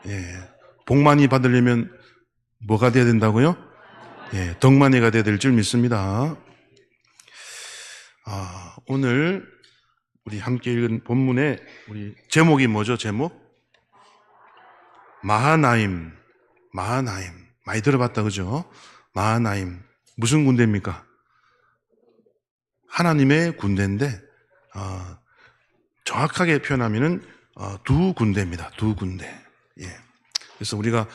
예. 복 많이 받으려면 뭐가 돼야 된다고요? 예, 덕만이가 돼야 될 줄 믿습니다. 오늘 우리 함께 읽은 본문의 우리 제목이 뭐죠? 제목? 마하나임. 많이 들어봤다, 그죠? 마하나임. 무슨 군대입니까? 하나님의 군대인데, 정확하게 표현하면은, 두 군대입니다. 두 군대. 예. 그래서 우리가,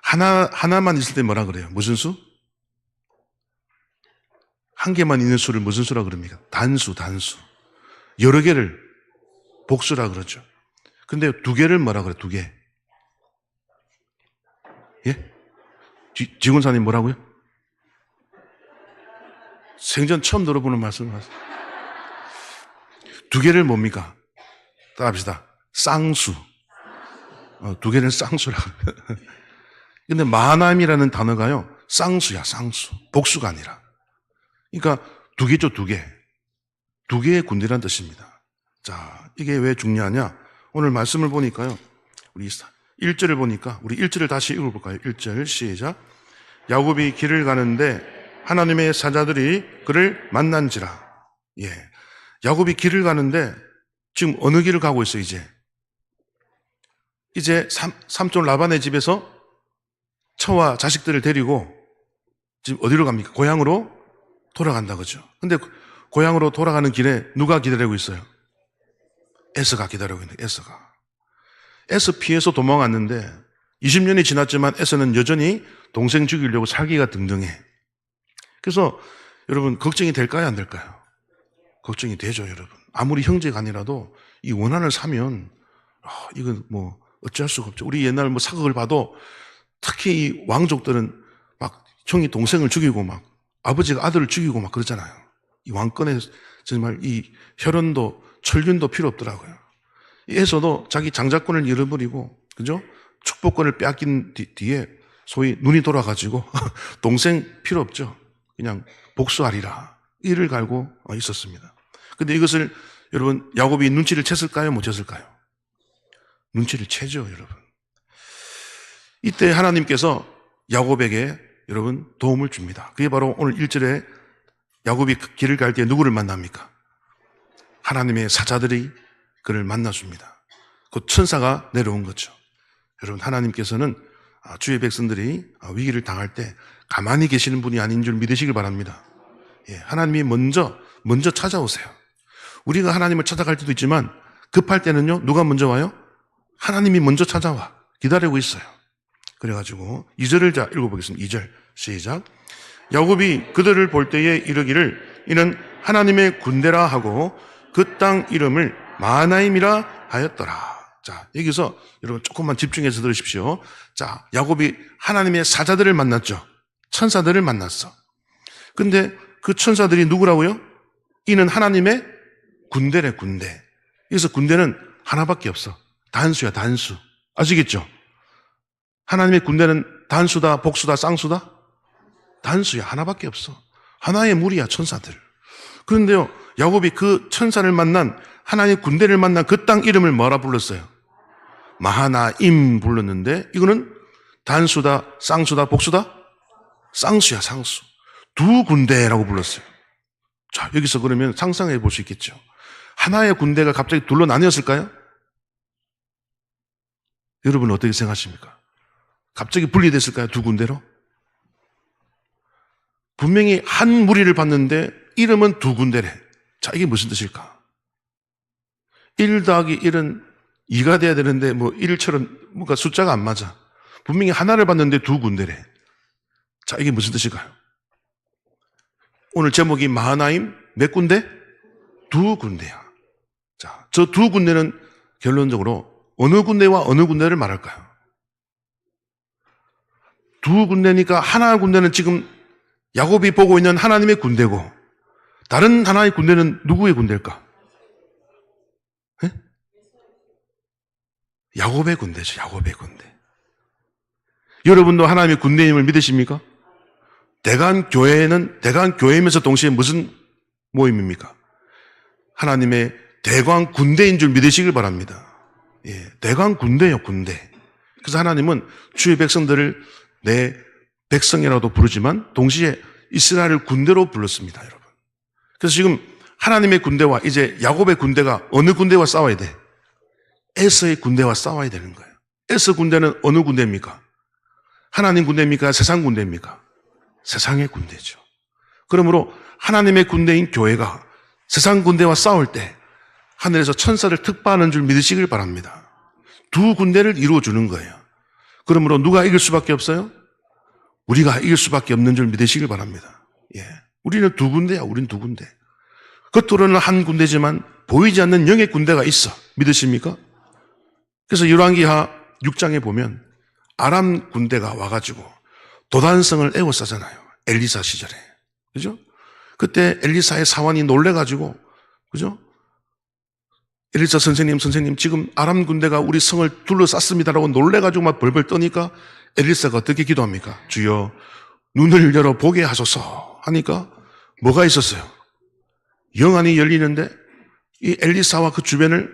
하나만 있을 때 뭐라 그래요? 무슨 수? 한 개만 있는 수를 무슨 수라 그럽니까? 단수. 여러 개를 복수라 그러죠. 근데 두 개를 뭐라 그래요? 두 개. 예? 지군사님 뭐라고요? 생전 처음 들어보는 말씀을 하세요. 두 개를 뭡니까? 따라합시다. 쌍수. 두 개는 쌍수라고. 근데 마하나임이라는 단어가요, 쌍수야, 쌍수. 복수가 아니라. 그러니까 두 개죠, 두 개. 두 개의 군대란 뜻입니다. 자, 이게 왜 중요하냐? 오늘 말씀을 보니까요, 우리 1절을 보니까, 우리 1절을 다시 읽어볼까요? 1절 시작. 야곱이 길을 가는데 하나님의 사자들이 그를 만난지라. 예. 야곱이 길을 가는데 지금 어느 길을 가고 있어요, 이제 삼촌 라반의 집에서 처와 자식들을 데리고 지금 어디로 갑니까? 고향으로 돌아간다, 그죠? 근데 고향으로 돌아가는 길에 누가 기다리고 있어요? 에서가 기다리고 있는데, 에서 피해서 도망왔는데 20년이 지났지만 에서는 여전히 동생 죽이려고 살기가 등등해. 그래서 여러분, 걱정이 될까요, 안 될까요? 걱정이 되죠, 여러분. 아무리 형제가 아니라도 이 원한을 사면 이건 뭐 어찌할 수가 없죠. 우리 옛날 뭐 사극을 봐도 특히 이 왕족들은 막 형이 동생을 죽이고 막 아버지가 아들을 죽이고 막 그러잖아요. 이 왕권에 정말 이 혈연도 철륜도 필요 없더라고요. 에서도 자기 장자권을 잃어버리고, 그죠? 축복권을 빼앗긴 뒤에 소위 눈이 돌아가지고 동생 필요 없죠. 그냥 복수하리라. 이를 갈고 있었습니다. 근데 이것을 여러분, 야곱이 눈치를 챘을까요? 못 챘을까요? 눈치를 채죠, 여러분. 이때 하나님께서 야곱에게 여러분 도움을 줍니다. 그게 바로 오늘 1절에 야곱이 길을 갈 때 누구를 만납니까? 하나님의 사자들이 그를 만나줍니다. 곧 천사가 내려온 거죠. 여러분, 하나님께서는 주의 백성들이 위기를 당할 때 가만히 계시는 분이 아닌 줄 믿으시길 바랍니다. 예, 하나님이 먼저 찾아오세요. 우리가 하나님을 찾아갈 때도 있지만 급할 때는요, 누가 먼저 와요? 하나님이 먼저 찾아와 기다리고 있어요. 그래가지고 2절을 자 읽어보겠습니다. 2절 시작. 야곱이 그들을 볼 때에 이르기를 이는 하나님의 군대라 하고 그 땅 이름을 마하나임이라 하였더라. 자, 여기서 여러분 조금만 집중해서 들으십시오. 자, 야곱이 하나님의 사자들을 만났죠. 천사들을 만났어. 근데 그 천사들이 누구라고요? 이는 하나님의 군대래, 군대. 그래서 군대는 하나밖에 없어. 단수야, 단수. 아시겠죠? 하나님의 군대는 단수다, 복수다, 쌍수다? 단수야, 하나밖에 없어. 하나의 무리야, 천사들. 그런데요, 야곱이 그 천사를 만난, 하나님의 군대를 만난 그 땅 이름을 뭐라 불렀어요? 마하나임 불렀는데, 이거는 단수다, 쌍수다, 복수다? 쌍수야, 쌍수. 두 군대라고 불렀어요. 자, 여기서 그러면 상상해 볼 수 있겠죠. 하나의 군대가 갑자기 둘로 나뉘었을까요? 여러분 어떻게 생각하십니까? 갑자기 분리됐을까요? 두 군대로? 분명히 한 무리를 봤는데 이름은 두 군대래. 자, 이게 무슨 뜻일까? 1 더하기 1은 2가 돼야 되는데 뭐 1처럼 뭔가 숫자가 안 맞아. 분명히 하나를 봤는데 두 군대래. 자, 이게 무슨 뜻일까요? 오늘 제목이 마하나임 몇 군데? 두 군데야. 자, 저 두 군데는 결론적으로 어느 군대와 어느 군대를 말할까요? 두 군대니까 하나 군대는 지금 야곱이 보고 있는 하나님의 군대고 다른 하나의 군대는 누구의 군대일까? 네? 야곱의 군대죠. 야곱의 군대. 여러분도 하나님의 군대임을 믿으십니까? 대관교회이면서 동시에 무슨 모임입니까? 하나님의 대관 군대인 줄 믿으시길 바랍니다. 예, 대관 군대요, 군대. 그래서 하나님은 주의 백성들을 내 백성이라도 부르지만 동시에 이스라엘을 군대로 불렀습니다, 여러분. 그래서 지금 하나님의 군대와 이제 야곱의 군대가 어느 군대와 싸워야 돼? 에서의 군대와 싸워야 되는 거예요. 에서 군대는 어느 군대입니까? 하나님 군대입니까? 세상 군대입니까? 세상의 군대죠. 그러므로 하나님의 군대인 교회가 세상 군대와 싸울 때 하늘에서 천사를 특파하는 줄 믿으시길 바랍니다. 두 군대를 이루어주는 거예요. 그러므로 누가 이길 수밖에 없어요? 우리가 이길 수밖에 없는 줄 믿으시길 바랍니다. 예. 우리는 두 군대야, 우린 두 군대. 겉으로는 한 군대지만 보이지 않는 영의 군대가 있어. 믿으십니까? 그래서 열왕기하 6장에 보면 아람 군대가 와가지고 도단성을 에워싸잖아요. 엘리사 시절에. 그죠? 그때 엘리사의 사환이 놀래가지고, 그죠? 엘리사 선생님, 지금 아람 군대가 우리 성을 둘러쌌습니다라고 놀래가지고 막 벌벌 떠니까 엘리사가 어떻게 기도합니까? 주여, 눈을 열어 보게 하소서 하니까 뭐가 있었어요? 영안이 열리는데 이 엘리사와 그 주변을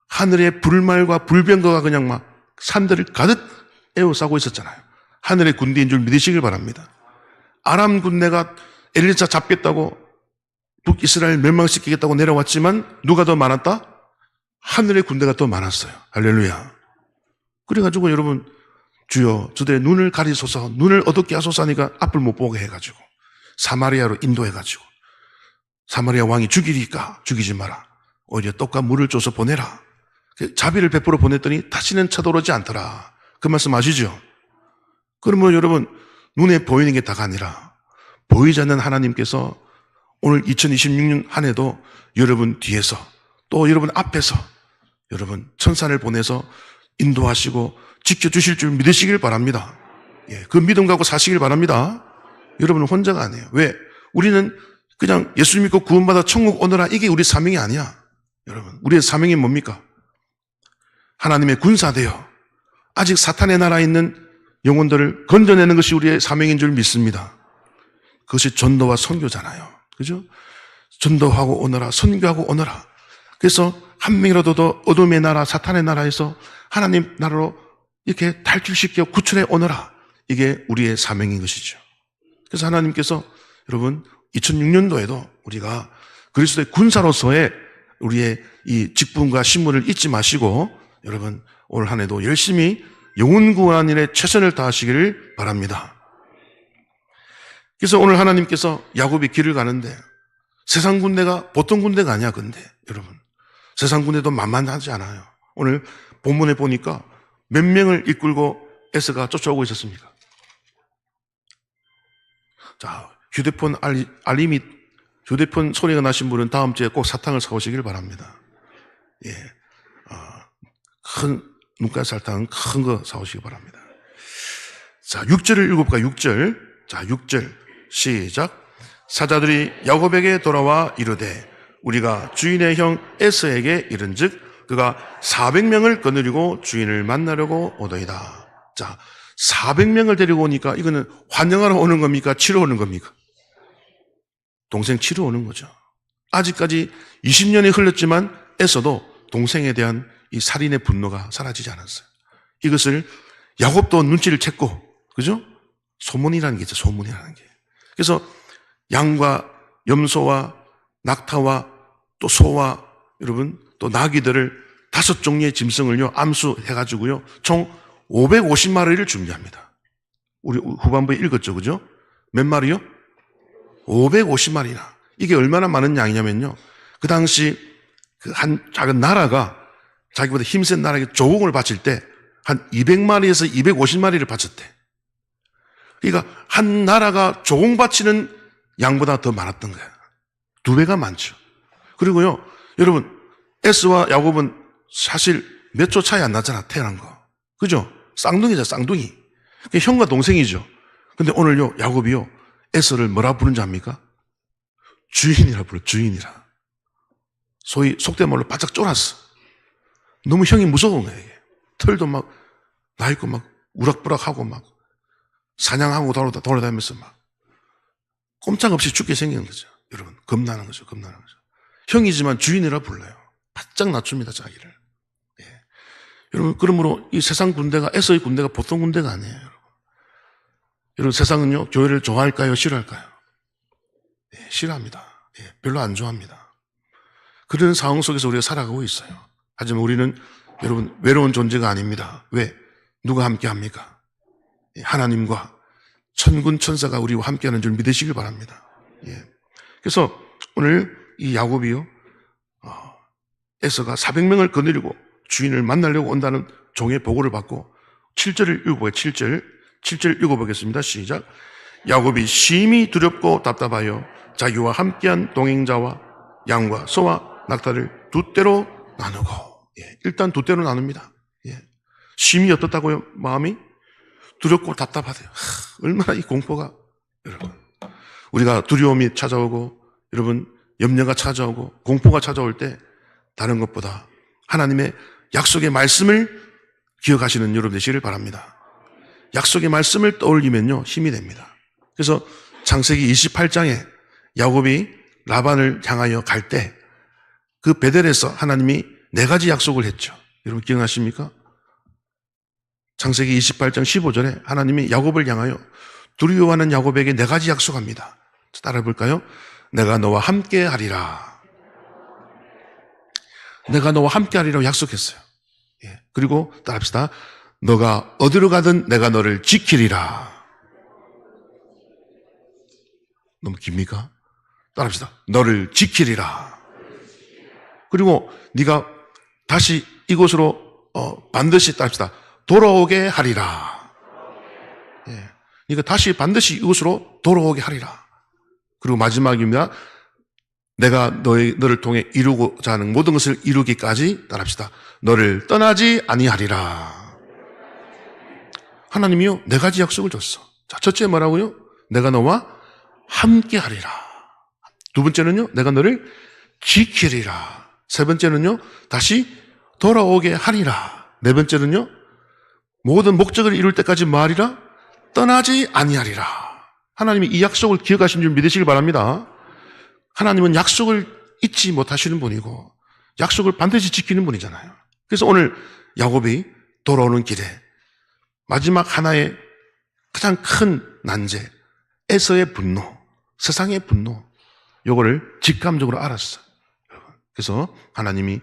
하늘의 불말과 불병거가 그냥 막 산들을 가득 에워싸고 있었잖아요. 하늘의 군대인 줄 믿으시길 바랍니다. 아람 군대가 엘리사 잡겠다고 북이스라엘 멸망시키겠다고 내려왔지만 누가 더 많았다? 하늘의 군대가 더 많았어요. 할렐루야. 그래가지고 여러분, 주여 저들의 눈을 가리소서, 눈을 어둡게 하소서 하니까 앞을 못 보게 해가지고 사마리아로 인도해가지고 사마리아 왕이 죽이니까 죽이지 마라. 오히려 떡과 물을 줘서 보내라. 자비를 베풀어 보냈더니 다시는 쳐들어오지 않더라. 그 말씀 아시죠? 그러면 여러분, 눈에 보이는 게 다가 아니라 보이지 않는 하나님께서 오늘 2026년 한 해도 여러분 뒤에서 또 여러분 앞에서 여러분 천사를 보내서 인도하시고 지켜주실 줄 믿으시길 바랍니다. 예, 그 믿음 갖고 사시길 바랍니다. 여러분은 혼자가 아니에요. 왜? 우리는 그냥 예수 믿고 구원받아 천국 오너라, 이게 우리 사명이 아니야. 여러분, 우리의 사명이 뭡니까? 하나님의 군사되어 아직 사탄의 나라에 있는 영혼들을 건져내는 것이 우리의 사명인 줄 믿습니다. 그것이 전도와 선교잖아요. 그죠? 전도하고 오너라, 선교하고 오너라. 그래서 한 명이라도 더 어둠의 나라, 사탄의 나라에서 하나님 나라로 이렇게 탈출시켜 구출해 오너라. 이게 우리의 사명인 것이죠. 그래서 하나님께서 여러분 2006년도에도 우리가 그리스도의 군사로서의 우리의 이 직분과 신분을 잊지 마시고 여러분 올 한 해도 열심히 영혼 구원 일에 최선을 다하시기를 바랍니다. 그래서 오늘 하나님께서 야곱이 길을 가는데 세상 군대가 보통 군대가 아니야. 근데 여러분 세상 군대도 만만하지 않아요. 오늘 본문에 보니까 몇 명을 이끌고 에서가 쫓아오고 있었습니까? 자, 휴대폰 알림이 휴대폰 소리가 나신 분은 다음 주에 꼭 사탕을 사오시길 바랍니다. 예, 큰 눈깔 사탕 큰 거 사오시기 바랍니다. 자, 6절을 읽어볼까요? 6절. 자, 6절 시작. 사자들이 야곱에게 돌아와 이르되 우리가 주인의 형 에서에게 이른즉 그가 400명을 거느리고 주인을 만나려고 오더이다. 자, 400명을 데리고 오니까 이거는 환영하러 오는 겁니까? 치러 오는 겁니까? 동생 치러 오는 거죠. 아직까지 20년이 흘렀지만 에서도 동생에 대한 이 살인의 분노가 사라지지 않았어요. 이것을 야곱도 눈치를 챘고, 그죠? 소문이라는 게 있죠. 소문이라는 게. 그래서 양과 염소와 낙타와 또 소와 여러분 또 나귀들을 5종류의 짐승을요 암수해가지고요 총 550마리를 준비합니다. 우리 후반부에 읽었죠, 그죠? 몇 마리요? 550마리나. 이게 얼마나 많은 양이냐면요. 그 당시 그 한 작은 나라가 자기보다 힘센 나라에게 조공을 바칠 때 한 200마리에서 250마리를 바쳤대. 그러니까 한 나라가 조공 바치는 양보다 더 많았던 거야. 2배가 많죠. 그리고요, 여러분, 에스와 야곱은 사실 몇 초 차이 안 나잖아, 태어난 거. 그죠? 쌍둥이죠, 쌍둥이. 형과 동생이죠. 근데 오늘요, 야곱이요, 에스를 뭐라 부른지 압니까? 주인이라 불러, 주인이라. 소위 속된 말로 바짝 쫄았어. 너무 형이 무서운 거예요. 털도 막 나 있고 막 우락부락하고 막 사냥하고 돌아다니면서 막 꼼짝없이 죽게 생기는 거죠. 여러분, 겁나는 거죠, 겁나는 거죠. 형이지만 주인이라 불러요. 바짝 낮춥니다, 자기를. 예. 여러분, 그러므로 이 세상 군대가, 에서의 군대가 보통 군대가 아니에요. 여러분, 세상은요, 교회를 좋아할까요? 싫어할까요? 예, 싫어합니다. 예, 별로 안 좋아합니다. 그런 상황 속에서 우리가 살아가고 있어요. 하지만 우리는 여러분, 외로운 존재가 아닙니다. 왜? 누가 함께 합니까? 예, 하나님과 천군 천사가 우리와 함께하는 줄 믿으시길 바랍니다. 예. 그래서 오늘 이 야곱이요, 에서가 400명을 거느리고 주인을 만나려고 온다는 종의 보고를 받고 7절을 읽어보게요. 7절 읽어보겠습니다. 시작. 야곱이 심히 두렵고 답답하여 자기와 함께한 동행자와 양과 소와 낙타를 두 떼로 나누고, 예, 일단 두 떼로 나눕니다. 예. 심히 어떻다고요? 마음이 두렵고 답답하대요. 얼마나 이 공포가, 여러분, 우리가 두려움이 찾아오고 여러분 염려가 찾아오고 공포가 찾아올 때 다른 것보다 하나님의 약속의 말씀을 기억하시는 여러분 되시기를 바랍니다. 약속의 말씀을 떠올리면요, 힘이 됩니다. 그래서 창세기 28장에 야곱이 라반을 향하여 갈 때 그 베델에서 하나님이 4가지 약속을 했죠. 여러분 기억나십니까? 창세기 28장 15절에 하나님이 야곱을 향하여 두려워하는 야곱에게 4가지 약속합니다. 따라 볼까요? 내가 너와 함께 하리라. 내가 너와 함께 하리라고 약속했어요. 예. 그리고 따라합시다. 너가 어디로 가든 내가 너를 지키리라. 너무 깁니까? 따라합시다. 너를 지키리라. 그리고 네가 다시 이곳으로 반드시 따라합시다. 돌아오게 하리라. 예. 네가 다시 반드시 이곳으로 돌아오게 하리라. 그리고 마지막입니다. 내가 너를 통해 이루고자 하는 모든 것을 이루기까지 따라합시다. 너를 떠나지 아니하리라. 하나님이요, 4가지 약속을 줬어. 자, 첫째 뭐라고요? 내가 너와 함께 하리라. 두 번째는요, 내가 너를 지키리라. 세 번째는요, 다시 돌아오게 하리라. 네 번째는요, 모든 목적을 이룰 때까지 뭐하리라? 떠나지 아니하리라. 하나님이 이 약속을 기억하신 줄 믿으시길 바랍니다. 하나님은 약속을 잊지 못하시는 분이고 약속을 반드시 지키는 분이잖아요. 그래서 오늘 야곱이 돌아오는 길에 마지막 하나의 가장 큰 난제, 에서의 분노, 세상의 분노, 요거를 직감적으로 알았어요. 그래서 하나님이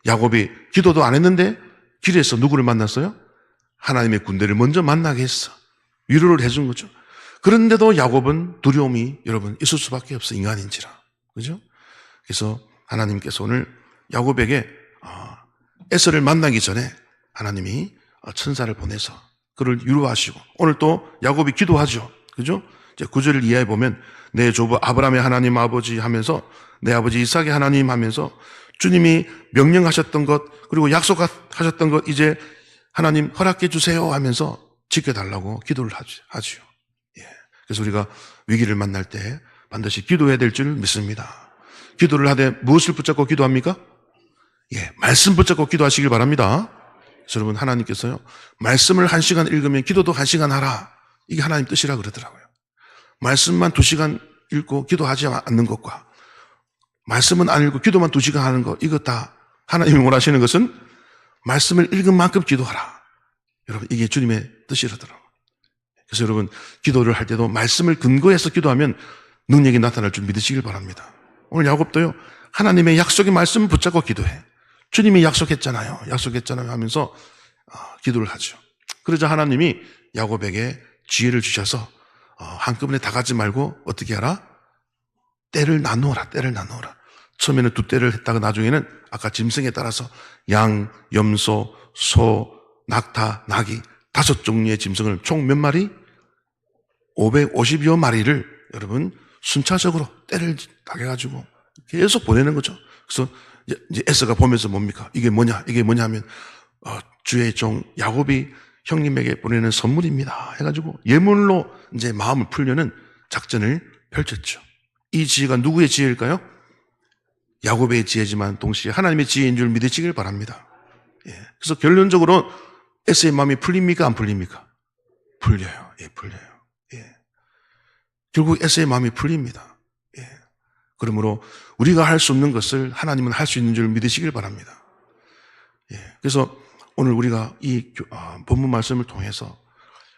야곱이 기도도 안 했는데 길에서 누구를 만났어요? 하나님의 군대를 먼저 만나게 했어. 위로를 해준 거죠. 그런데도 야곱은 두려움이 여러분 있을 수밖에 없어. 인간인지라. 그죠? 그래서 하나님께서 오늘 야곱에게 에서를 만나기 전에 하나님이 천사를 보내서 그를 위로하시고 오늘 또 야곱이 기도하죠. 그죠? 이제 9절을 이해해 보면 내 조부 아브라함의 하나님 아버지 하면서 내 아버지 이삭의 하나님 하면서 주님이 명령하셨던 것 그리고 약속하셨던 것 이제 하나님 허락해 주세요 하면서 지켜달라고 기도를 하지요. 예. 그래서 우리가 위기를 만날 때 반드시 기도해야 될 줄 믿습니다. 기도를 하되 무엇을 붙잡고 기도합니까? 예, 말씀 붙잡고 기도하시길 바랍니다. 그래서 여러분 하나님께서요 말씀을 1시간 읽으면 기도도 1시간 하라. 이게 하나님 뜻이라 그러더라고요. 말씀만 2시간 읽고 기도하지 않는 것과 말씀은 안 읽고 기도만 2시간 하는 것 이거 다 하나님이 원하시는 것은 말씀을 읽은 만큼 기도하라. 여러분 이게 주님의 뜻이라더라고요. 그래서 여러분 기도를 할 때도 말씀을 근거해서 기도하면 능력이 나타날 줄 믿으시길 바랍니다. 오늘 야곱도요 하나님의 약속의 말씀을 붙잡고 기도해. 주님이 약속했잖아요 하면서 기도를 하죠. 그러자 하나님이 야곱에게 지혜를 주셔서 한꺼번에 다 가지 말고 어떻게 하라? 때를 나누어라. 처음에는 2떼를 했다가 나중에는 아까 짐승에 따라서 양, 염소, 소, 낙타, 나귀 5종류의 짐승을 총 몇 마리? 550여 마리를 여러분 순차적으로 때를 딱 해가지고 계속 보내는 거죠. 그래서 이제 에서가 보면서 뭡니까? 이게 뭐냐 하면 주의 종 야곱이 형님에게 보내는 선물입니다. 해가지고 예물로 이제 마음을 풀려는 작전을 펼쳤죠. 이 지혜가 누구의 지혜일까요? 야곱의 지혜지만 동시에 하나님의 지혜인 줄 믿으시길 바랍니다. 예. 그래서 결론적으로 에서의 마음이 풀립니까? 안 풀립니까? 풀려요. 예, 풀려요. 예. 결국 에서의 마음이 풀립니다. 예. 그러므로 우리가 할 수 없는 것을 하나님은 할 수 있는 줄 믿으시길 바랍니다. 예. 그래서 오늘 우리가 이 본문 말씀을 통해서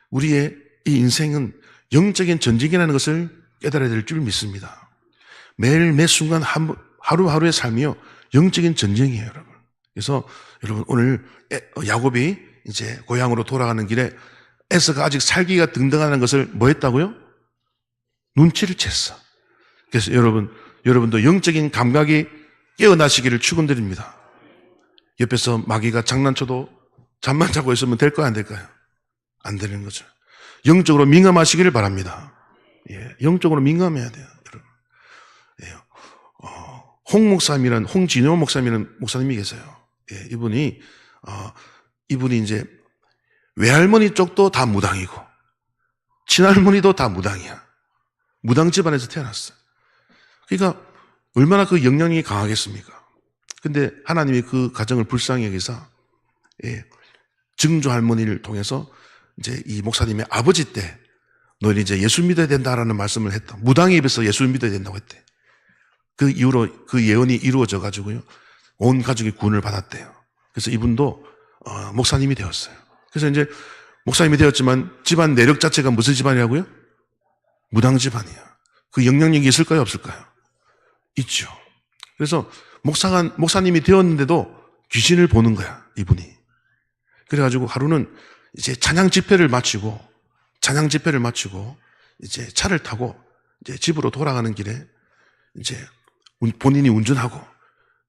우리의 이 인생은 영적인 전쟁이라는 것을 깨달아야 될 줄 믿습니다. 매일 매 순간 하루하루의 삶이요 영적인 전쟁이에요, 여러분. 그래서 여러분 오늘 야곱이 이제 고향으로 돌아가는 길에 에서가 아직 살기가 등등하는 것을 뭐 했다고요? 눈치를 챘어. 그래서 여러분도 영적인 감각이 깨어나시기를 축원드립니다. 옆에서 마귀가 장난쳐도 잠만 자고 있으면 될까요, 안 될까요? 안 되는 거죠. 영적으로 민감하시기를 바랍니다. 예, 영적으로 민감해야 돼요, 여러분. 예, 홍진호 목사님이라는 목사님이 계세요. 예, 이분이 이제 외할머니 쪽도 다 무당이고 친할머니도 다 무당이야. 무당 집안에서 태어났어요. 그러니까 얼마나 그 영향이 강하겠습니까? 근데 하나님이 그 가정을 불쌍히 여기사 증조 할머니를 통해서 이제 이 목사님의 아버지 때 너희는 이제 예수 믿어야 된다라는 말씀을 했다. 무당의 입에서 예수 믿어야 된다고 했대. 그 이후로 그 예언이 이루어져 가지고요. 온 가족이 구원을 받았대요. 그래서 이분도 목사님이 되었어요. 그래서 이제 목사님이 되었지만 집안 내력 자체가 무슨 집안이라고요? 무당 집안이야. 그 영향력이 있을까요, 없을까요? 있죠. 그래서 목사님이 되었는데도 귀신을 보는 거야, 이분이. 그래가지고 하루는 이제 찬양 집회를 마치고 이제 차를 타고 이제 집으로 돌아가는 길에 이제 본인이 운전하고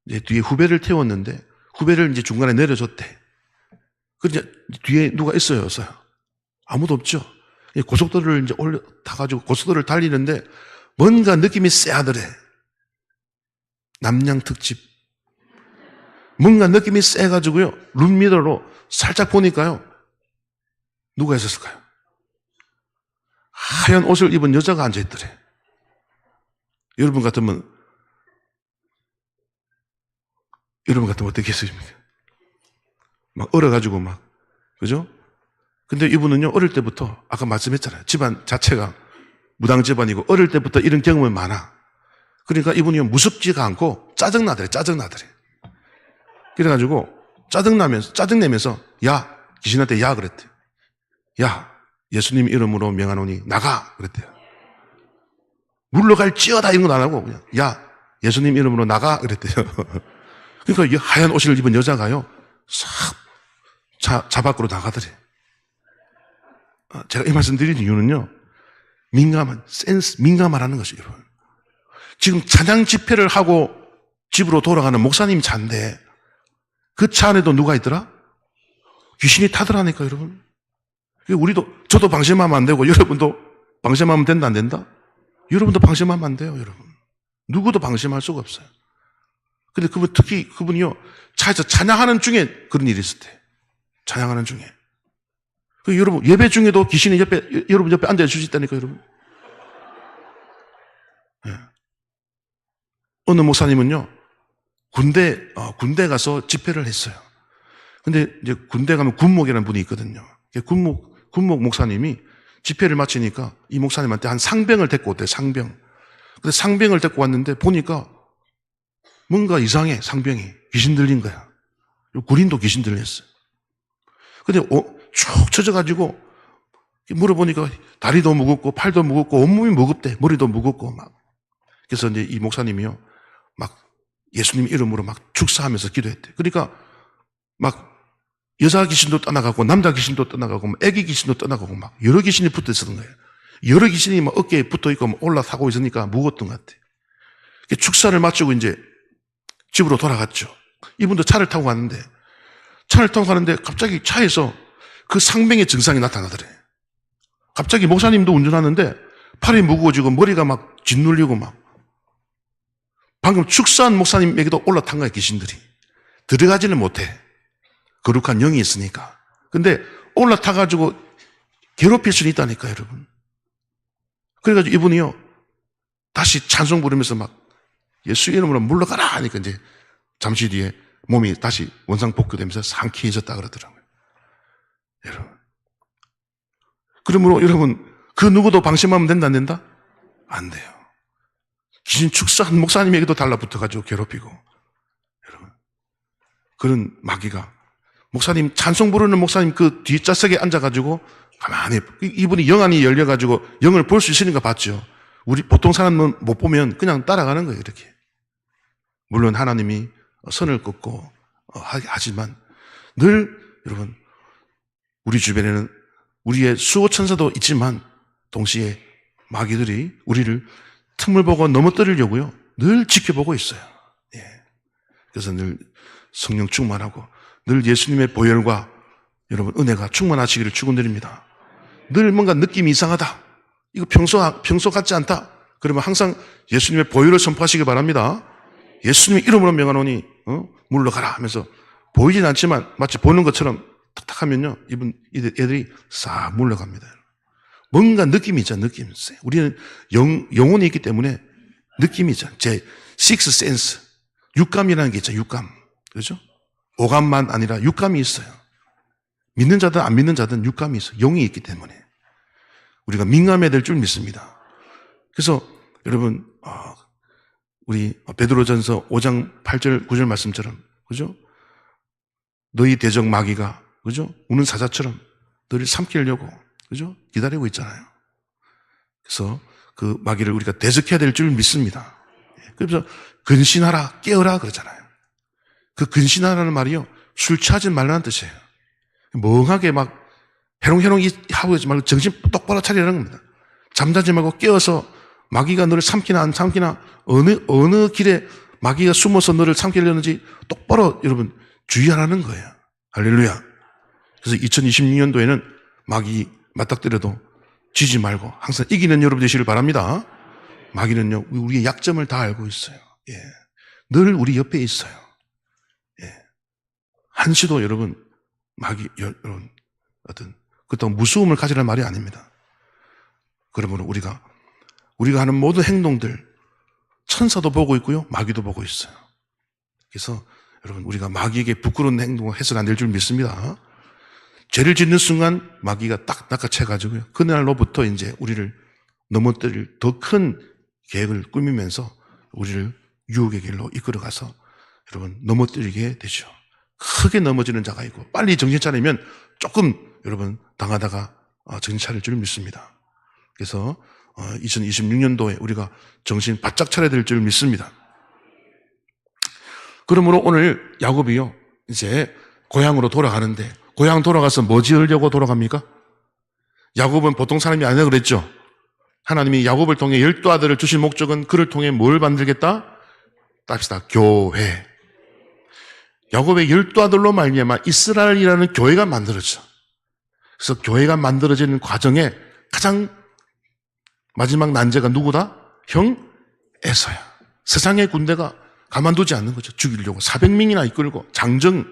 이제 뒤에 후배를 태웠는데 후배를 이제 중간에 내려줬대. 그런데 뒤에 누가 있어요, 없어요? 아무도 없죠. 고속도로를 이제 타가지고 고속도로를 달리는데 뭔가 느낌이 쎄하더래. 남양 특집. 뭔가 느낌이 쎄가지고요. 룸미러로 살짝 보니까요. 누가 있었을까요? 하얀 옷을 입은 여자가 앉아있더래. 여러분 같으면 어떻게 했습니까? 막 얼어가지고 막, 그죠? 근데 이분은요, 어릴 때부터, 아까 말씀했잖아요. 집안 자체가 무당 집안이고, 어릴 때부터 이런 경험이 많아. 그러니까 이분이 무섭지가 않고, 짜증나더래. 그래가지고, 짜증내면서, 야, 귀신한테 야, 그랬대. 야, 예수님 이름으로 명하노니, 나가! 그랬대요. 물러갈지어다 이런 건 안 하고, 그냥, 야, 예수님 이름으로 나가! 그랬대요. 그러니까 이 하얀 옷을 입은 여자가요, 싹, 차 밖으로 나가더래. 제가 이 말씀 드린 이유는요, 민감하라는 것이에요, 여러분. 지금 찬양 집회를 하고 집으로 돌아가는 목사님 차인데, 그 차 안에도 누가 있더라? 귀신이 타더라니까, 여러분. 저도 방심하면 안 되고, 여러분도 방심하면 된다, 안 된다? 여러분도 방심하면 안 돼요, 여러분. 누구도 방심할 수가 없어요. 근데 특히 그분이요, 차에서 찬양하는 중에 그런 일이 있을 때. 찬양하는 중에. 여러분, 예배 중에도 귀신이 여러분 옆에 앉아있을 수 있다니까, 여러분. 네. 어느 목사님은요, 군대 가서 집회를 했어요. 근데 이제 군대 가면 군목이라는 분이 있거든요. 군목 목사님이 집회를 마치니까 이 목사님한테 한 상병을 데리고 왔대요, 상병. 근데 상병을 데리고 왔는데 보니까 뭔가 이상해, 상병이. 귀신 들린 거야. 군인도 귀신 들렸어요. 근데 쭉 젖어가지고 물어보니까 다리도 무겁고 팔도 무겁고 온몸이 무겁대. 머리도 무겁고 막. 그래서 이제 이 목사님이요, 막 예수님 이름으로 막 축사하면서 기도했대. 그러니까 막 여자 귀신도 떠나가고 남자 귀신도 떠나가고 애기 귀신도 떠나가고 막 여러 귀신이 붙어 있었던 거예요. 여러 귀신이 막 어깨에 붙어 있고 막 올라타고 있으니까 무거웠던 것 같아. 축사를 마치고 이제 집으로 돌아갔죠. 이분도 차를 타고 가는데 갑자기 차에서 그 상병의 증상이 나타나더래. 갑자기 목사님도 운전하는데 팔이 무거워지고 머리가 막 짓눌리고 막. 방금 축사한 목사님에게도 올라탄 거야, 귀신들이. 들어가지는 못해. 거룩한 영이 있으니까. 근데 올라타가지고 괴롭힐 수는 있다니까, 여러분. 그래가지고 이분이요, 다시 찬송 부르면서 막 예수 이름으로 물러가라 하니까 이제 잠시 뒤에 몸이 다시 원상복구되면서 상쾌해졌다 그러더라고요. 여러분. 그러므로 여러분, 그 누구도 방심하면 된다, 안 된다? 안 돼요. 귀신 축사한 목사님에게도 달라붙어가지고 괴롭히고. 여러분. 그런 마귀가 목사님, 찬송 부르는 목사님 그 뒷좌석에 앉아가지고 가만히, 이분이 영 안이 열려가지고 영을 볼 수 있으니까 봤죠. 우리 보통 사람은 못 보면 그냥 따라가는 거예요, 이렇게. 물론 하나님이 선을 긋고 하지만 늘 여러분, 우리 주변에는 우리의 수호천사도 있지만 동시에 마귀들이 우리를 틈을 보고 넘어뜨리려고요, 늘 지켜보고 있어요. 예. 그래서 늘 성령 충만하고 늘 예수님의 보혈과 여러분 은혜가 충만하시기를 축원드립니다. 늘 뭔가 느낌이 이상하다, 이거 평소 같지 않다, 그러면 항상 예수님의 보혈을 선포하시기 바랍니다. 예수님의 이름으로 명하노니 물러가라 하면서 보이진 않지만 마치 보는 것처럼 탁탁 하면요, 애들이 싹 물러갑니다. 뭔가 느낌이 있잖아요. 느낌이 있어요. 우리는 영혼이 있기 때문에 느낌이 있잖아요. 제 식스 센스, 육감이라는 게 있잖아요. 육감. 그렇죠? 오감만 아니라 육감이 있어요. 믿는 자든 안 믿는 자든 육감이 있어요. 영이 있기 때문에 우리가 민감해야 될 줄 믿습니다. 그래서 여러분, 우리 베드로전서 5장 8절 9절 말씀처럼, 그죠? 너희 대적 마귀가, 그죠? 우는 사자처럼 너를 삼키려고, 그죠? 기다리고 있잖아요. 그래서 그 마귀를 우리가 대적해야 될 줄 믿습니다. 그래서 근신하라, 깨어라 그러잖아요. 그 근신하라는 말이요, 술 취하지 말라는 뜻이에요. 멍하게 막 해롱해롱 하고 있지 말고 정신 똑바로 차리라는 겁니다. 잠자지 말고 깨어서 마귀가 너를 삼키나 안 삼키나, 어느 길에 마귀가 숨어서 너를 삼키려는지 똑바로 여러분 주의하라는 거예요. 할렐루야. 그래서 2026년도에는 마귀 맞닥뜨려도 지지 말고 항상 이기는 여러분 되시길 바랍니다. 마귀는요, 우리의 약점을 다 알고 있어요. 예. 늘 우리 옆에 있어요. 예. 한시도 여러분, 마귀, 여러분, 그렇다고 무서움을 가지라는 말이 아닙니다. 그러므로 우리가 하는 모든 행동들, 천사도 보고 있고요, 마귀도 보고 있어요. 그래서 여러분, 우리가 마귀에게 부끄러운 행동을 해서는 안 될 줄 믿습니다. 죄를 짓는 순간 마귀가 딱 낚아채가지고요, 그날로부터 이제 우리를 넘어뜨릴 더 큰 계획을 꾸미면서 우리를 유혹의 길로 이끌어가서 여러분 넘어뜨리게 되죠. 크게 넘어지는 자가 있고, 빨리 정신 차리면 조금 여러분 당하다가 정신 차릴 줄 믿습니다. 그래서 2026년도에 우리가 정신 바짝 차려야 될 줄 믿습니다. 그러므로 오늘 야곱이요, 이제 고향으로 돌아가는데, 고향 돌아가서 뭐 지으려고 돌아갑니까? 야곱은 보통 사람이 아니라 그랬죠. 하나님이 야곱을 통해 12 아들을 주신 목적은 그를 통해 뭘 만들겠다? 답시다. 교회. 야곱의 12 아들로 말미암아 이스라엘이라는 교회가 만들어져. 그래서 교회가 만들어지는 과정에 가장 마지막 난제가 누구다? 형 에서야. 세상의 군대가 가만두지 않는 거죠. 죽이려고 400명이나 이끌고 장정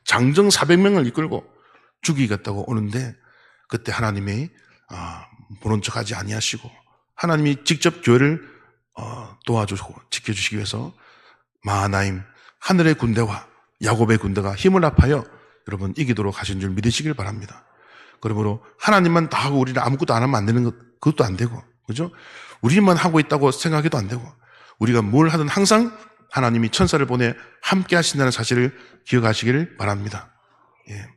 400명을 이끌고 죽이겠다고 오는데, 그때 하나님이 보는 척하지 아니하시고 하나님이 직접 교회를 도와주시고 지켜주시기 위해서 마하나임 하늘의 군대와 야곱의 군대가 힘을 합하여 여러분 이기도록 하신 줄 믿으시길 바랍니다. 그러므로 하나님만 다 하고 우리는 아무것도 안 하면 안 되는 것, 그것도 안 되고, 그죠? 우리만 하고 있다고 생각해도 안 되고, 우리가 뭘 하든 항상 하나님이 천사를 보내 함께 하신다는 사실을 기억하시기를 바랍니다. 예.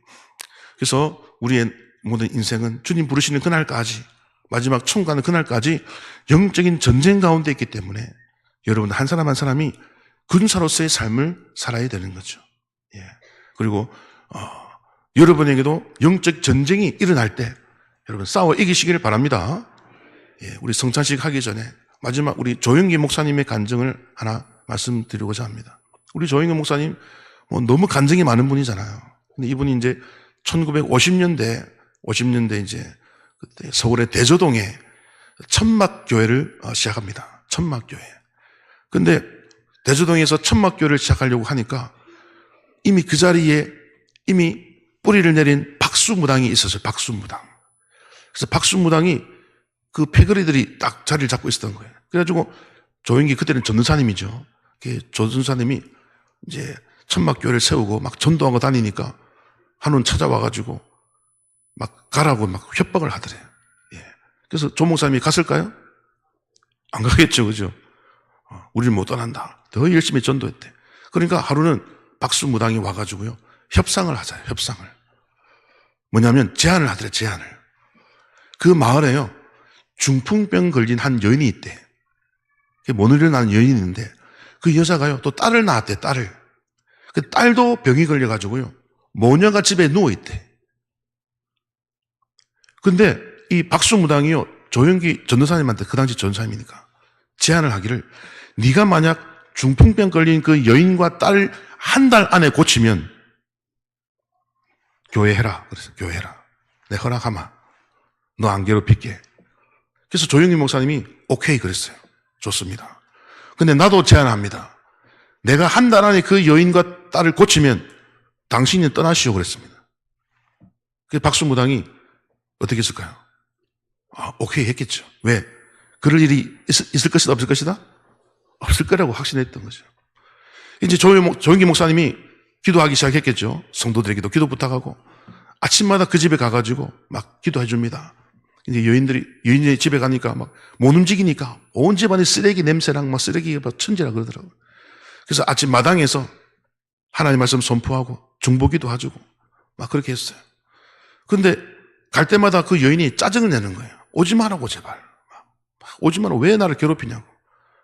그래서 우리의 모든 인생은 주님 부르시는 그날까지, 마지막 천국 가는 그날까지 영적인 전쟁 가운데 있기 때문에 여러분 한 사람 한 사람이 군사로서의 삶을 살아야 되는 거죠. 예. 그리고 여러분에게도 영적 전쟁이 일어날 때 여러분 싸워 이기시기를 바랍니다. 예. 우리 성찬식 하기 전에 마지막 우리 조영기 목사님의 간증을 하나 말씀드리고자 합니다. 우리 조영기 목사님 너무 간증이 많은 분이잖아요. 근데 이분이 이제 1950년대 이제 그때 서울의 대저동에 천막교회를 시작합니다. 천막교회. 근데 대저동에서 천막교회를 시작하려고 하니까 이미 그 자리에 이미 뿌리를 내린 박수무당이 있었어요. 박수무당. 그래서 박수무당이 그 패거리들이 딱 자리를 잡고 있었던 거예요. 그래가지고 조영기 그때는 전도사님이죠. 전도사님이 이제 천막교회를 세우고 막 전도하고 다니니까 한번 찾아와가지고 막 가라고 막 협박을 하더래요. 예. 그래서 조 목사님이 갔을까요? 안 가겠죠, 그죠? 우리를 못 떠난다. 더 열심히 전도했대. 그러니까 하루는 박수무당이 와가지고요, 협상을 하자요. 협상을. 뭐냐면 제안을 하더래. 제안을. 그 마을에요, 중풍병 걸린 한 여인이 있대. 못 일어나는 여인이 있는데 그 여자가요 또 딸을 낳았대. 딸을. 그 딸도 병이 걸려가지고요 모녀가 집에 누워있대. 근데 이 박수무당이요 조영기 전도사님한테, 그 당시 전도사님이니까 제안을 하기를, 네가 만약 중풍병 걸린 그 여인과 딸 한 달 안에 고치면 교회해라. 그래서 교회해라. 내 허락하마. 너 안 괴롭힐게. 그래서 조영기 목사님이 오케이 그랬어요. 좋습니다. 근데 나도 제안합니다. 내가 한 달 안에 그 여인과 딸을 고치면 당신이 떠나시오 그랬습니다. 그 박수무당이 어떻게 했을까요? 오케이 했겠죠. 왜? 그럴 일이 있을 것이다 없을 것이다? 없을 거라고 확신했던 거죠. 이제 조영기 목사님이 기도하기 시작했겠죠. 성도들에게도 기도 부탁하고 아침마다 그 집에 가가지고 막 기도해 줍니다. 이제 여인이 집에 가니까 막 못 움직이니까 온 집안에 쓰레기 냄새랑 막 쓰레기가 천지라 그러더라고요. 그래서 아침 마당에서 하나님 말씀 선포하고 중보기도 해주고 막 그렇게 했어요. 근데 갈 때마다 그 여인이 짜증을 내는 거예요. 오지 말라고 제발. 오지 말라고. 왜 나를 괴롭히냐고.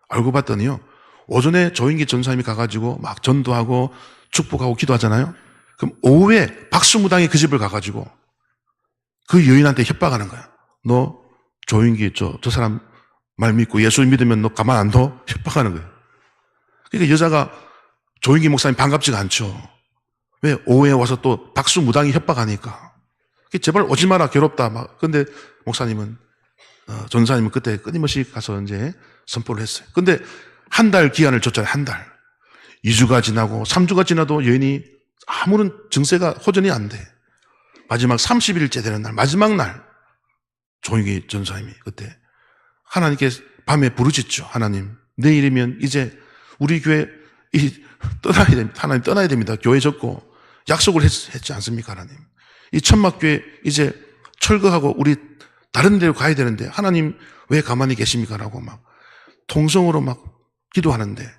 알고 봤더니요, 오전에 조영기 전사님이 가가지고 막 전도하고 축복하고 기도하잖아요. 그럼 오후에 박수무당이 그 집을 가가지고 그 여인한테 협박하는 거야. 너 조영기 저 사람 말 믿고 예수 믿으면 너 가만 안 둬? 협박하는 거예요. 그러니까 여자가 조영기 목사님 반갑지가 않죠. 왜? 오후에 와서 또 박수무당이 협박하니까. 제발 오지 마라, 괴롭다. 막. 근데 목사님은, 전사님은 그때 끊임없이 가서 이제 선포를 했어요. 근데 한 달 기한을 줬잖아요. 한 달. 2주가 지나고 3주가 지나도 여인이 아무런 증세가 호전이 안 돼. 마지막 30일째 되는 날, 마지막 날, 조영기 전사님이 그때 하나님께 밤에 부르짖죠. 하나님, 내일이면 이제 우리 교회 떠나야 됩니다. 하나님 떠나야 됩니다. 교회 접고 약속을 했지 않습니까, 하나님? 이 천막교회 이제 철거하고 우리 다른 데로 가야 되는데 하나님 왜 가만히 계십니까? 라고 막 통성으로 막 기도하는데,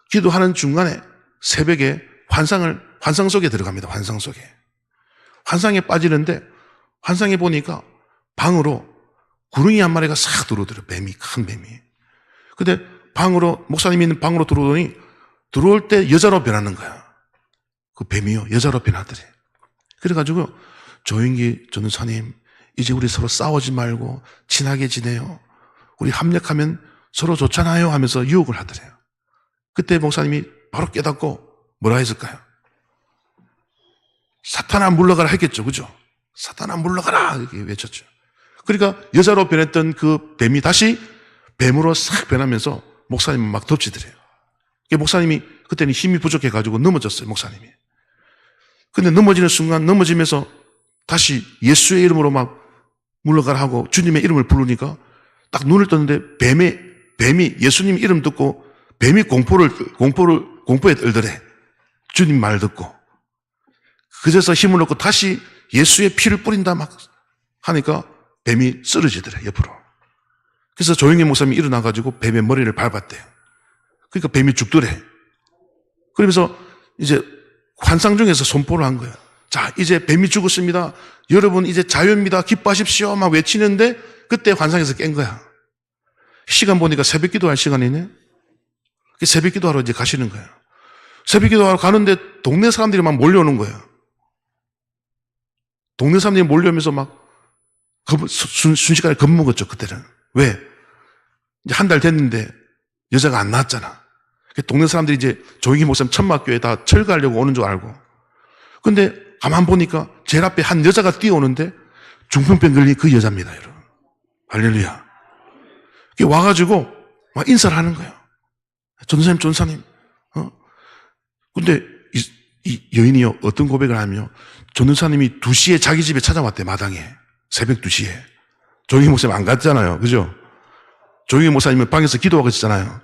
기도하는 중간에 새벽에 환상 속에 들어갑니다. 환상 속에. 환상에 빠지는데 환상에 보니까 방으로 구릉이 한 마리가 싹 들어오더래요. 뱀이, 큰 뱀이. 근데 방으로, 목사님이 있는 방으로 들어오더니 들어올 때 여자로 변하는 거야. 그 뱀이요, 여자로 변하더래. 그래가지고 조영기 전도사님, 이제 우리 서로 싸우지 말고 친하게 지내요. 우리 합력하면 서로 좋잖아요 하면서 유혹을 하더래요. 그때 목사님이 바로 깨닫고 뭐라 했을까요? 사탄아 물러가라 했겠죠. 그죠? 사탄아 물러가라 이렇게 외쳤죠. 그러니까 여자로 변했던 그 뱀이 다시 뱀으로 싹 변하면서 목사님은 막 덮치더래요. 목사님이 그때는 힘이 부족해가지고 넘어졌어요. 목사님이. 근데 넘어지는 순간 넘어지면서 다시 예수의 이름으로 막 물러가라 하고 주님의 이름을 부르니까 딱 눈을 떴는데 뱀이 예수님 이름 듣고 뱀이 공포에 떨더래. 주님 말 듣고. 그제서 힘을 얻고 다시 예수의 피를 뿌린다 막 하니까 뱀이 쓰러지더래, 옆으로. 그래서 조영기 목사님이 일어나가지고 뱀의 머리를 밟았대요. 그러니까 뱀이 죽더래. 그러면서 이제 환상 중에서 선포를 한 거예요. 자, 이제 뱀이 죽었습니다. 여러분 이제 자유입니다. 기뻐하십시오. 막 외치는데 그때 환상에서 깬 거야. 시간 보니까 새벽 기도할 시간이네. 새벽 기도하러 이제 가시는 거예요. 새벽 기도하러 가는데 동네 사람들이 막 몰려오는 거예요. 동네 사람들이 몰려오면서 막 순식간에 겁먹었죠, 그때는. 왜? 이제 한 달 됐는데 여자가 안 나왔잖아. 동네 사람들이 이제 조영기 목사님 천막교회 다 철거하려고 오는 줄 알고. 근데 가만 보니까 제일 앞에 한 여자가 뛰어오는데 중풍병 걸린 그 여자입니다, 여러분. 할렐루야. 와가지고 막 인사를 하는 거예요. 전도사님. 근데 이 여인이요, 어떤 고백을 하며 전도사님이 2시에 자기 집에 찾아왔대, 마당에. 새벽 2시에. 조영기 목사님 안 갔잖아요. 그죠? 조영기 목사님은 방에서 기도하고 있었잖아요.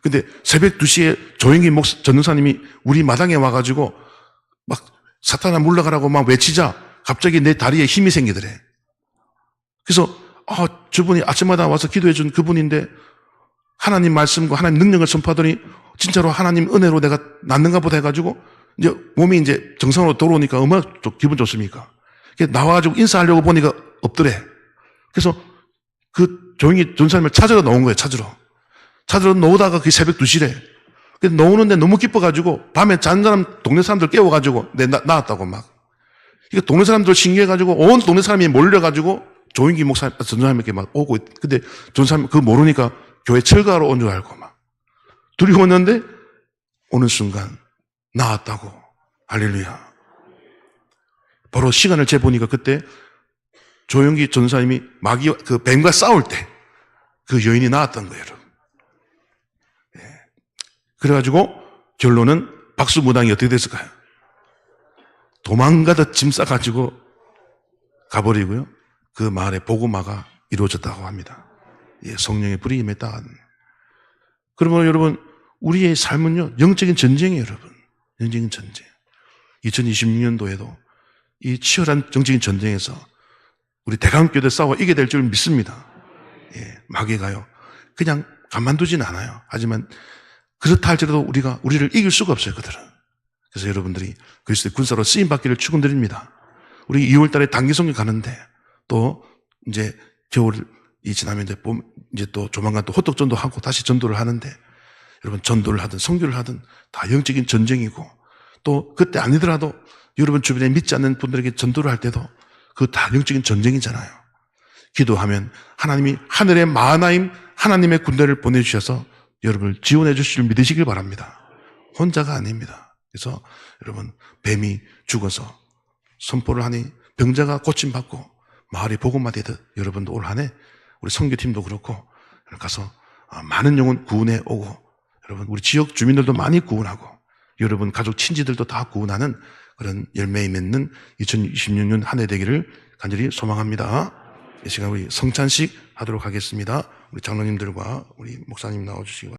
근데 새벽 2시에 조영기 전도사님이 우리 마당에 와가지고 막 사탄아 물러가라고 막 외치자 갑자기 내 다리에 힘이 생기더래. 그래서 저분이 아침마다 와서 기도해 준 그분인데 하나님 말씀과 하나님 능력을 선포하더니 진짜로 하나님 은혜로 내가 낫는가 보다 해가지고 이제 몸이 이제 정상으로 돌아오니까 얼마나 기분 좋습니까? 나와가지고 인사하려고 보니까 없더래. 그래서 그 조용히 전사님을 찾으러 나온 거예요, 찾으러 나오다가 그 새벽 2시래. 나오는데 너무 기뻐가지고 밤에 잔 사람, 동네 사람들 깨워가지고 나왔다고 막. 이게 동네 사람들 신기해가지고 온 동네 사람이 몰려가지고 조인기 목사님, 전사님에게 막 오고, 근데 전사님 그거 모르니까 교회 철거하러 온 줄 알고 막. 둘이 오는데 어느 순간 나왔다고. 할렐루야. 바로 시간을 재보니까 그때 조영기 전사님이 그 뱀과 싸울 때 그 여인이 나왔던 거예요, 여러분. 예. 그래가지고 결론은 박수무당이 어떻게 됐을까요? 도망가듯 짐 싸가지고 가버리고요. 그 마을에 복음화가 이루어졌다고 합니다. 예, 성령의 불이 임했다. 그러면 여러분, 우리의 삶은요, 영적인 전쟁이에요, 여러분. 영적인 전쟁. 2026년도에도 이 치열한 정적인 전쟁에서 우리 대강교대 싸워 이겨야 될 줄 믿습니다. 예, 마귀가요. 그냥 가만두진 않아요. 하지만 그렇다 할지라도 우리를 이길 수가 없어요, 그들은. 그래서 여러분들이 그리스도의 군사로 쓰임받기를 축원드립니다. 우리 2월 달에 단기 성경 가는데 또 이제 겨울이 지나면 이제 또 조만간 또 호떡 전도 하고 다시 전도를 하는데 여러분 전도를 하든 선교를 하든 다 영적인 전쟁이고 또 그때 아니더라도 여러분 주변에 믿지 않는 분들에게 전도를 할 때도 그 다 영적인 전쟁이잖아요. 기도하면 하나님이 하늘의 마하나임 하나님의 군대를 보내주셔서 여러분을 지원해 주실 줄 믿으시길 바랍니다. 혼자가 아닙니다. 그래서 여러분 뱀이 죽어서 선포를 하니 병자가 고침받고 마을이 복음화 되듯 여러분도 올 한 해 우리 선교팀도 그렇고 가서 많은 영혼 구원해 오고 여러분 우리 지역 주민들도 많이 구원하고 여러분 가족 친지들도 다 구원하는 그런 열매 맺는 2026년 한 해 되기를 간절히 소망합니다. 이 시간 우리 성찬식 하도록 하겠습니다. 우리 장로님들과 우리 목사님 나와주시기 바랍니다.